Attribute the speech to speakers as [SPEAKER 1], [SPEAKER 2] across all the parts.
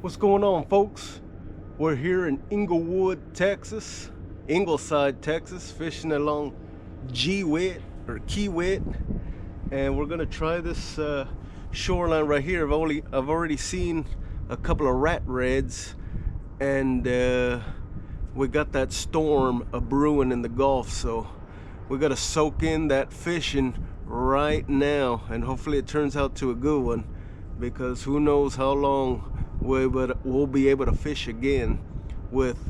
[SPEAKER 1] What's going on, folks? We're here in Inglewood, Texas, Ingleside, Texas, fishing along Kiewit, and we're gonna try this shoreline right here. I've already seen a couple of rat reds, and we got that storm brewing in the Gulf, so we gotta soak in that fishing right now, and hopefully it turns out to a good one, because who knows how long we'll be able to fish again with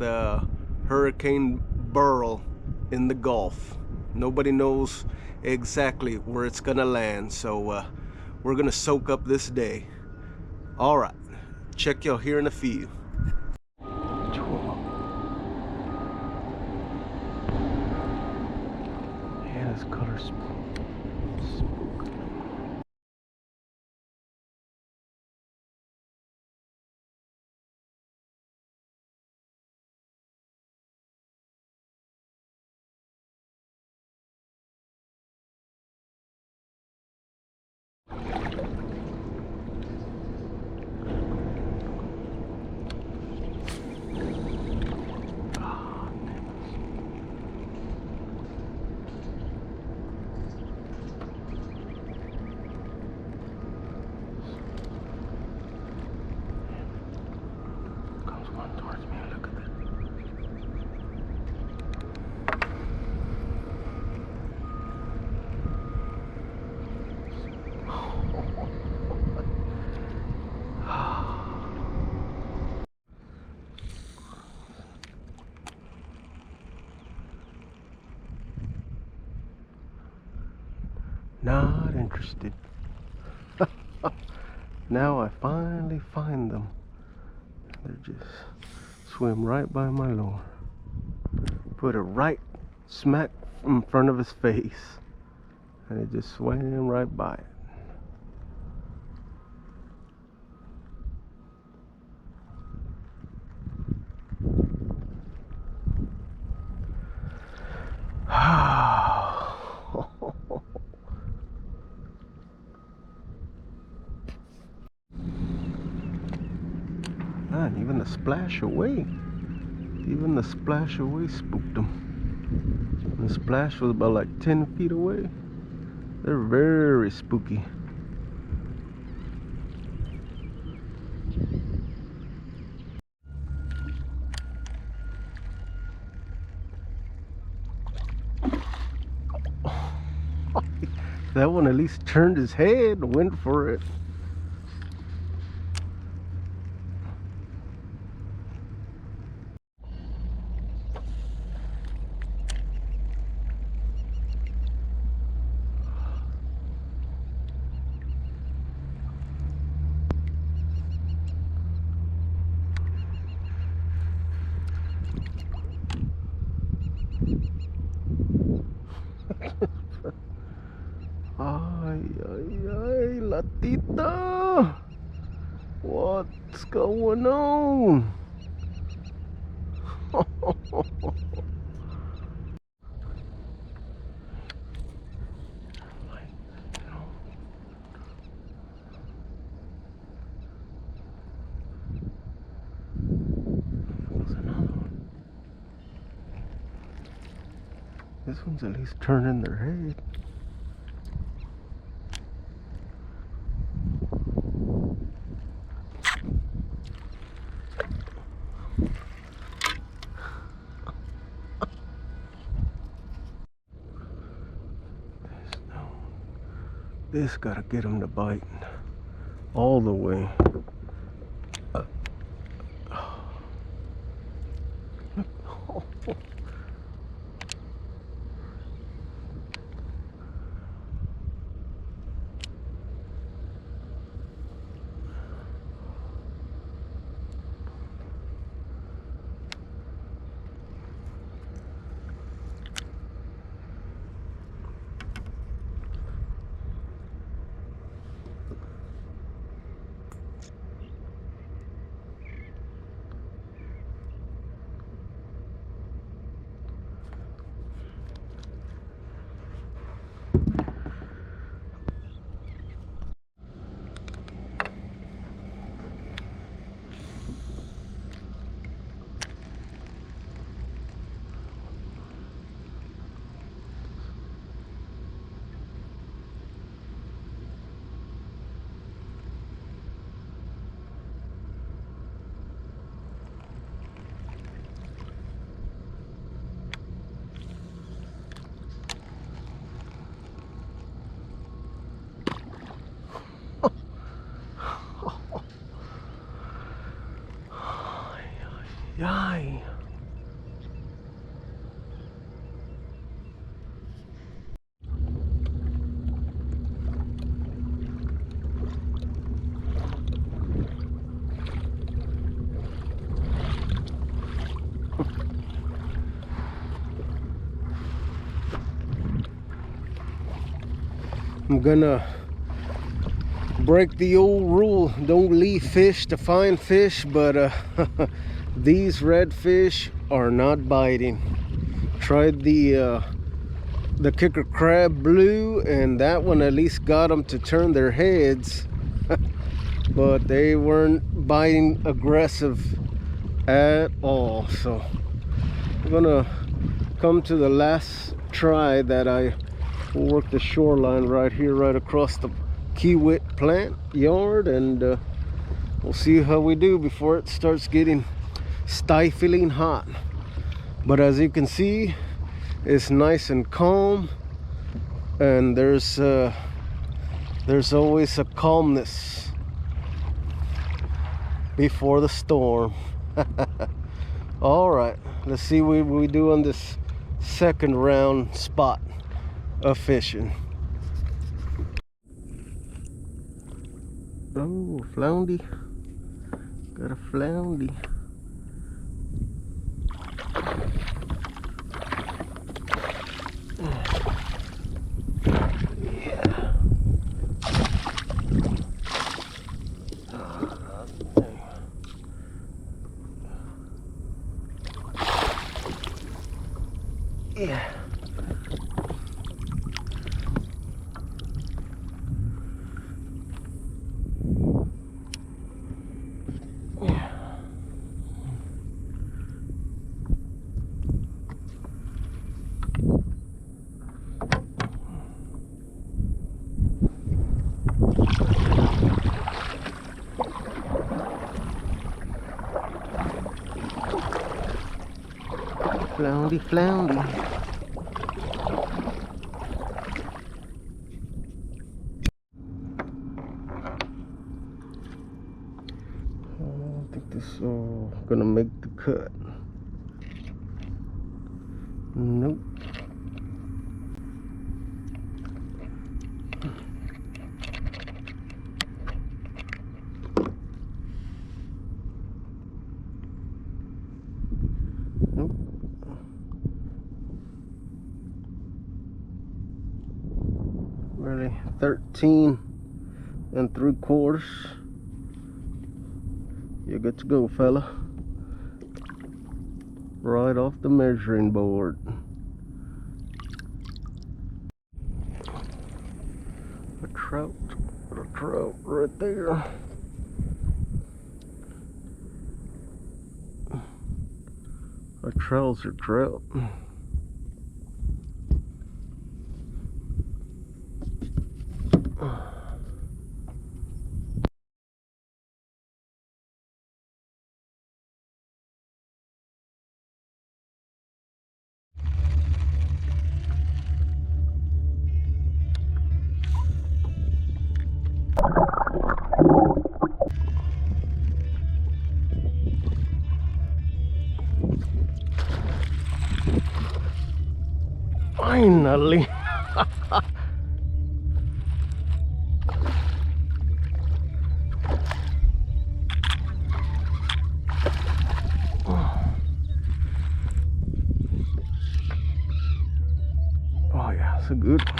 [SPEAKER 1] Hurricane Beryl in the Gulf. Nobody knows exactly where it's gonna land, so we're gonna soak up this day. All right, check y'all here in a few. Yeah, this color's spooky. Not interested. Now I finally find them. They just swim right by my lure. Put it right smack in front of his face, and it just swam right by it. Man, even the splash away spooked them. And the splash was about like 10 feet away. They're very spooky. That one at least turned his head and went for it. Ay, ay, ay, Latita! What's going on? This one's at least turning their head. This gotta get him to bite all the way. Yay. I'm gonna break the old rule, don't leave fish to find fish, but these redfish are not biting. Tried the kicker crab blue, and that one at least got them to turn their heads, but they weren't biting aggressive at all. So I'm gonna come to the last try that I will work the shoreline right here, right across the Kiewit plant yard, and we'll see how we do before it starts getting stifling hot. But as you can see, it's nice and calm, and there's always a calmness before the storm. All right, let's see what we do on this second round spot of fishing. Oh, floundy. Got a floundy. Yeah. Yeah. Floundy, floundy. I don't think this is gonna make the cut. Nope. Nope. Really, 13 3/4. You're good to go, fella. Right off the measuring board. A trout right there. A trouser trout. Finally. Oh yeah, it's a good one.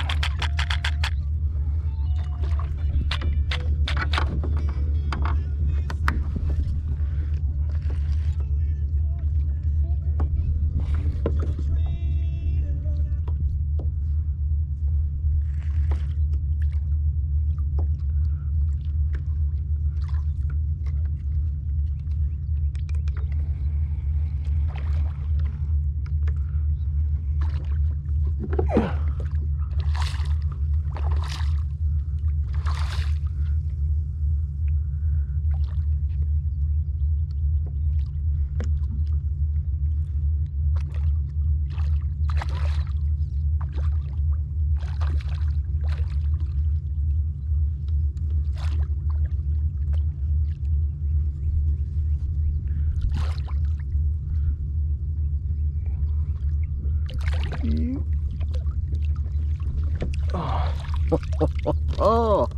[SPEAKER 1] Oh,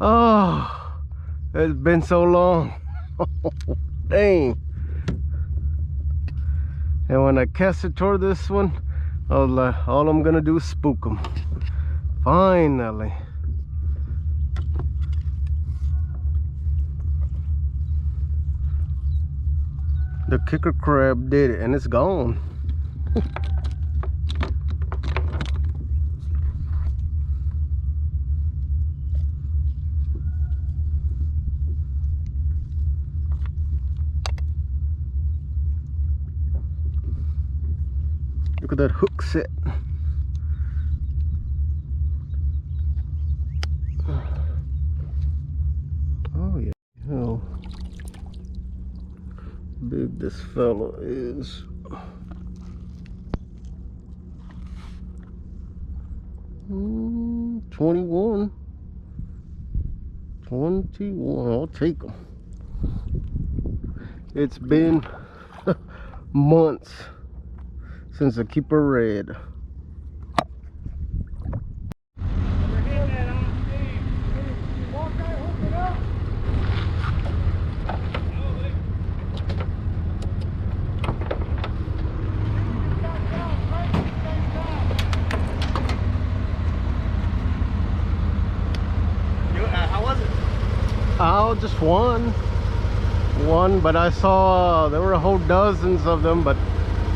[SPEAKER 1] oh, it's been so long. Dang. And when I cast it toward this one, I was like, all I'm gonna do is spook them. Finally. The kicker crab did it, and it's gone. Look at that hook set. Oh yeah. Oh, big this fellow is. 21. I'll take them. It's been months since I keep a red.
[SPEAKER 2] How was it?
[SPEAKER 1] Oh, just one, but I saw there were a whole dozens of them, but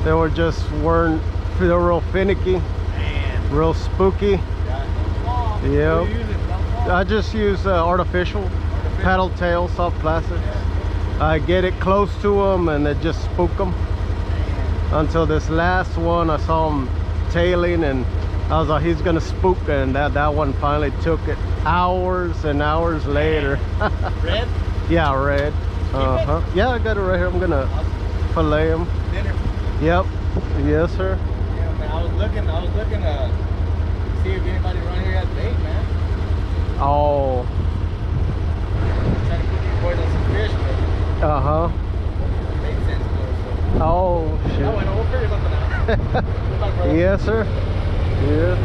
[SPEAKER 1] they were they were real finicky,
[SPEAKER 2] Man.
[SPEAKER 1] real spooky. Yeah. I just use artificial paddle tail, soft plastics. I get it close to them and it just spook them. Until this last one, I saw him tailing, and I was like, he's gonna spook, and that one finally took it. Hours and hours later.
[SPEAKER 2] Red?
[SPEAKER 1] Yeah, red. Yeah, I got it right here. I'm gonna fillet him.
[SPEAKER 2] Dinner.
[SPEAKER 1] Yep. Yes, sir.
[SPEAKER 2] Yeah, man. I was looking to see if anybody around here had bait, man.
[SPEAKER 1] Oh.
[SPEAKER 2] Trying to put these boys on some fish, but it makes sense though. So.
[SPEAKER 1] Oh
[SPEAKER 2] I
[SPEAKER 1] shit.
[SPEAKER 2] went over, figure something out.
[SPEAKER 1] Yes, sir. Yeah.